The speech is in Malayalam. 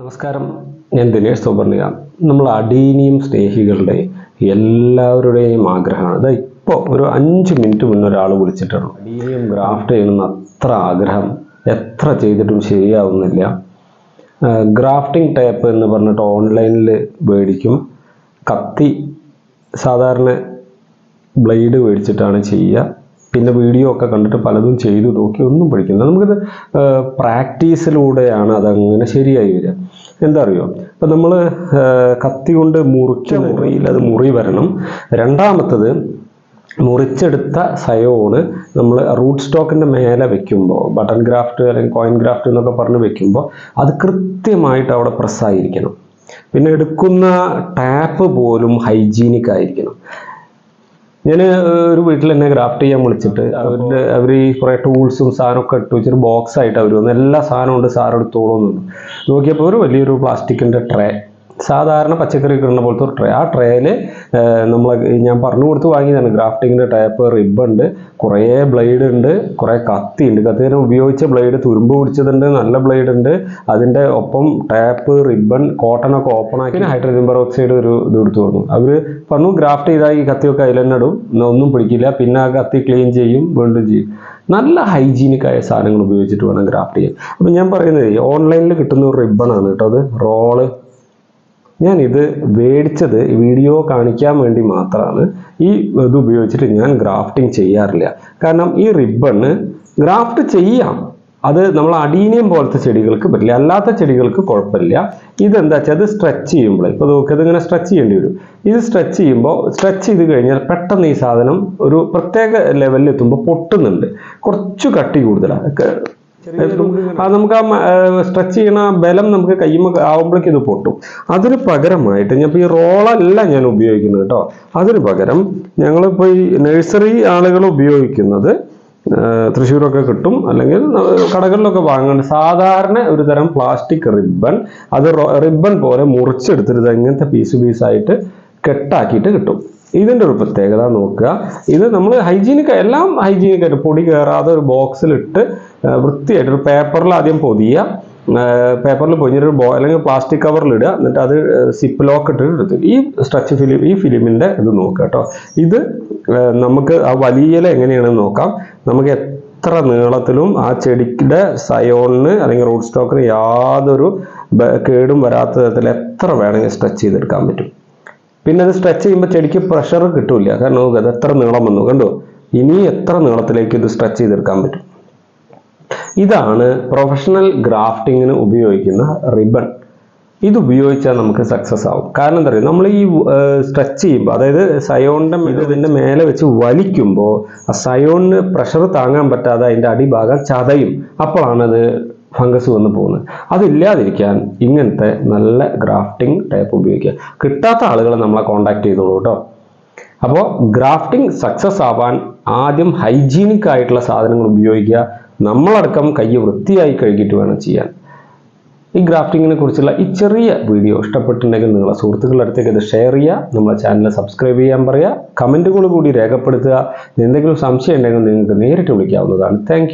നമസ്കാരം, ഞാൻ ദിനേഷ് സുബർണിക. നമ്മൾ അഡീനിയം സ്നേഹികളുടെ എല്ലാവരുടെയും ആഗ്രഹമാണ്. അതായത് ഇപ്പോൾ ഒരു 5 മിനിറ്റ് മുന്നേ ഒരാൾ വിളിച്ചിട്ടാണ് അഡീനിയം ഗ്രാഫ്റ്റ് ചെയ്യണമെന്ന് അത്ര ആഗ്രഹം, എത്ര ചെയ്തിട്ടും ശരിയാവുന്നില്ല. ഗ്രാഫ്റ്റിംഗ് ടേപ്പ് എന്ന് പറഞ്ഞിട്ട് ഓൺലൈനിൽ മേടിക്കും. കത്തി സാധാരണ ബ്ലേഡ് മേടിച്ചിട്ടാണ് ചെയ്യുക. പിന്നെ വീഡിയോ ഒക്കെ കണ്ടിട്ട് പലതും ചെയ്തു നോക്കി ഒന്നും പഠിക്കുന്നില്ല. നമുക്കിത് പ്രാക്ടീസിലൂടെയാണ് അതങ്ങനെ ശരിയായി വരിക. എന്താ അറിയോ, ഇപ്പം നമ്മൾ കത്തി കൊണ്ട് മുറിച്ച മുറിയിൽ അത് മുറി വരണം. രണ്ടാമത്തത്, മുറിച്ചെടുത്ത സയോണ് നമ്മൾ റൂട്ട് സ്റ്റോക്കിൻ്റെ മേലെ വെക്കുമ്പോൾ, ബട്ടൺ ഗ്രാഫ്റ്റ് അല്ലെങ്കിൽ കോയിൻ ഗ്രാഫ്റ്റ് എന്നൊക്കെ പറഞ്ഞ് വെക്കുമ്പോൾ അത് കൃത്യമായിട്ട് അവിടെ പ്രസ്സായിരിക്കണം. പിന്നെ എടുക്കുന്ന ടാപ്പ് പോലും ഹൈജീനിക് ആയിരിക്കണം. ഞാൻ ഒരു വീട്ടിൽ എന്നെ ഗ്രാഫ്റ്റ് ചെയ്യാൻ വിളിച്ചിട്ട് അവർ ഈ കുറേ ടൂൾസും സാധനമൊക്കെ ഇട്ട് വെച്ചൊരു ബോക്സ് ആയിട്ട് അവർ വന്നു. എല്ലാ സാധനവും ഉണ്ട്, സാർ എടുത്തോളൂന്ന് നോക്കിയപ്പോൾ ഒരു വലിയൊരു പ്ലാസ്റ്റിക്കിൻ്റെ ട്രേ, സാധാരണ പച്ചക്കറി കിട്ടുന്ന പോലത്തെ ഒരു ട്രേ. ആ ട്രേയിൽ ഞാൻ പറഞ്ഞു കൊടുത്ത് വാങ്ങിയതാണ്. ഗ്രാഫ്റ്റിങ്ങിൻ്റെ ടേപ്പ്, റിബൺ ഉണ്ട്, കുറേ ബ്ലേഡ് ഉണ്ട്, കുറേ കത്തി ഉണ്ട്. കത്തിന് ഉപയോഗിച്ച ബ്ലേഡ് തുരുമ്പ് പിടിച്ചതുണ്ട്, നല്ല ബ്ലേഡ് ഉണ്ട്. അതിൻ്റെ ഒപ്പം ടാപ്പ്, റിബൺ, കോട്ടനൊക്കെ ഓപ്പൺ ആക്കി ഹൈഡ്രജൻ പെറോക്സൈഡ് ഒരു ഇത് എടുത്തു കൊടുക്കും. അവർ പറഞ്ഞു ഗ്രാഫ്റ്റ് ചെയ്താൽ ഈ കത്തിയൊക്കെ അതിൽ തന്നെ ഇടും, ഒന്നും പിടിക്കില്ല. പിന്നെ ആ കത്തി ക്ലീൻ ചെയ്യും, വീണ്ടും ചെയ്യും. നല്ല ഹൈജീനിക്കായ സാധനങ്ങൾ ഉപയോഗിച്ചിട്ട് വേണം ഗ്രാഫ്റ്റ് ചെയ്യാൻ. അപ്പം ഞാൻ പറയുന്നത് ഓൺലൈനിൽ കിട്ടുന്ന ഒരു റിബണാണ് കേട്ടോ, അത് റോള്. ഞാനിത് മേടിച്ചത് വീഡിയോ കാണിക്കാൻ വേണ്ടി മാത്രമാണ്. ഈ ഇത് ഉപയോഗിച്ചിട്ട് ഞാൻ ഗ്രാഫ്റ്റിംഗ് ചെയ്യാറില്ല. കാരണം ഈ റിബണ് ഗ്രാഫ്റ്റ് ചെയ്യാം, അത് നമ്മൾ അഡീനിയം പോലത്തെ ചെടികൾക്ക് പറ്റില്ല, അല്ലാത്ത ചെടികൾക്ക് കുഴപ്പമില്ല. ഇതെന്താ വെച്ചാൽ അത് സ്ട്രെച്ച് ചെയ്യുമ്പോൾ, ഇപ്പോൾ നോക്കിയത് ഇങ്ങനെ സ്ട്രെച്ച് ചെയ്യേണ്ടി വരും. ഇത് സ്ട്രെച്ച് ചെയ്യുമ്പോൾ, സ്ട്രെച്ച് ചെയ്ത് കഴിഞ്ഞാൽ പെട്ടെന്ന് ഈ സാധനം ഒരു പ്രത്യേക ലെവലിൽ എത്തുമ്പോൾ പൊട്ടുന്നുണ്ട്. കുറച്ച് കട്ടി കൂടുതലാണ്. അത് നമുക്ക് ആ സ്ട്രെച്ച് ചെയ്യണ ബലം നമുക്ക് കയ്യുമ്പോൾ ആവുമ്പോഴേക്കും ഇത് പൊട്ടും. അതിന് പകരമായിട്ട് ഞാൻ ഇപ്പോൾ ഈ റോളല്ല ഞാൻ ഉപയോഗിക്കുന്നത് കേട്ടോ. അതിന് പകരം ഞങ്ങളിപ്പോൾ ഈ നഴ്സറി ആളുകൾ ഉപയോഗിക്കുന്നത്, തൃശ്ശൂരൊക്കെ കിട്ടും, അല്ലെങ്കിൽ കടകളിലൊക്കെ വാങ്ങുന്നുണ്ട്, സാധാരണ ഒരു തരം പ്ലാസ്റ്റിക് റിബൺ. അത് റിബൺ പോലെ മുറിച്ചെടുത്തിട്ട് ഇങ്ങനത്തെ പീസായിട്ട് കെട്ടാക്കിയിട്ട് കിട്ടും. ഇതിൻ്റെ ഒരു പ്രത്യേകത നോക്കുക, ഇത് നമ്മൾ എല്ലാം ഹൈജീനിക്കായിട്ട് പൊടി കയറാതെ ഒരു ബോക്സിലിട്ട് വൃത്തിയായിട്ട് ഒരു പേപ്പറിൽ ആദ്യം പൊതിയുക. പേപ്പറിൽ പൊതിഞ്ഞൊരു അല്ലെങ്കിൽ പ്ലാസ്റ്റിക് കവറിലിടുക. എന്നിട്ട് അത് സിപ്പ് ലോക്ക് ഇട്ട് എടുത്ത് ഈ സ്ട്രെച്ച് ഫിലിം, ഈ ഫിലിമിൻ്റെ ഇത് നോക്കുക കേട്ടോ. ഇത് നമുക്ക് ആ വലിയ എങ്ങനെയാണെന്ന് നോക്കാം. നമുക്ക് എത്ര നീളത്തിലും ആ ചെടിയുടെ സയോണിന് അല്ലെങ്കിൽ റൂട്ട് സ്റ്റോക്കിന് യാതൊരു കേടും വരാത്ത തരത്തിൽ എത്ര വേണമെങ്കിൽ സ്ട്രെച്ച് ചെയ്തെടുക്കാൻ പറ്റും. പിന്നെ അത് സ്ട്രെച്ച് ചെയ്യുമ്പോൾ ചെടിക്ക് പ്രഷർ കിട്ടില്ല. കാരണം നോക്കുക, അത് എത്ര നീളം വന്നു കണ്ടോ. ഇനി എത്ര നീളത്തിലേക്ക് ഇത് സ്ട്രെച്ച് ചെയ്തെടുക്കാൻ പറ്റും. ഇതാണ് പ്രൊഫഷണൽ ഗ്രാഫ്റ്റിങ്ങിന് ഉപയോഗിക്കുന്ന റിബൺ. ഇത് ഉപയോഗിച്ചാൽ നമുക്ക് സക്സസ് ആവും. കാരണം എന്താ പറയുക, നമ്മൾ ഈ സ്ട്രെച്ച് ചെയ്യുമ്പോൾ, അതായത് സയോണിൻ്റെ ഇതിൻ്റെ മേലെ വെച്ച് വലിക്കുമ്പോൾ ആ സയോണിന് പ്രഷർ താങ്ങാൻ പറ്റാതെ അതിൻ്റെ അടിഭാഗം ചതയും. അപ്പോഴാണത് ഫംഗസ് വന്ന് പോകുന്നത്. അതില്ലാതിരിക്കാൻ ഇങ്ങനത്തെ നല്ല ഗ്രാഫ്റ്റിംഗ് ടൈപ്പ് ഉപയോഗിക്കുക. കിട്ടാത്ത ആളുകളെ നമ്മളെ കോൺടാക്ട് ചെയ്തോളൂ കേട്ടോ. അപ്പോൾ ഗ്രാഫ്റ്റിംഗ് സക്സസ് ആവാൻ ആദ്യം ഹൈജീനിക് ആയിട്ടുള്ള സാധനങ്ങൾ ഉപയോഗിക്കുക. നമ്മളടക്കം കൈ വൃത്തിയായി കഴുകിയിട്ട് വേണം ചെയ്യാൻ. ഈ ഗ്രാഫ്റ്റിങ്ങിനെ കുറിച്ചുള്ള ഈ ചെറിയ വീഡിയോ ഇഷ്ടപ്പെട്ടിട്ടുണ്ടെങ്കിൽ നിങ്ങളെ സുഹൃത്തുക്കളുടെ അടുത്തേക്ക് ഇത് ഷെയർ ചെയ്യുക. നമ്മളെ ചാനൽ സബ്സ്ക്രൈബ് ചെയ്യാൻ പറയുക. കമൻറ്റുകൾ കൂടി രേഖപ്പെടുത്തുക. എന്തെങ്കിലും സംശയം ഉണ്ടെങ്കിൽ നിങ്ങൾക്ക് നേരിട്ട് വിളിക്കാവുന്നതാണ്. താങ്ക്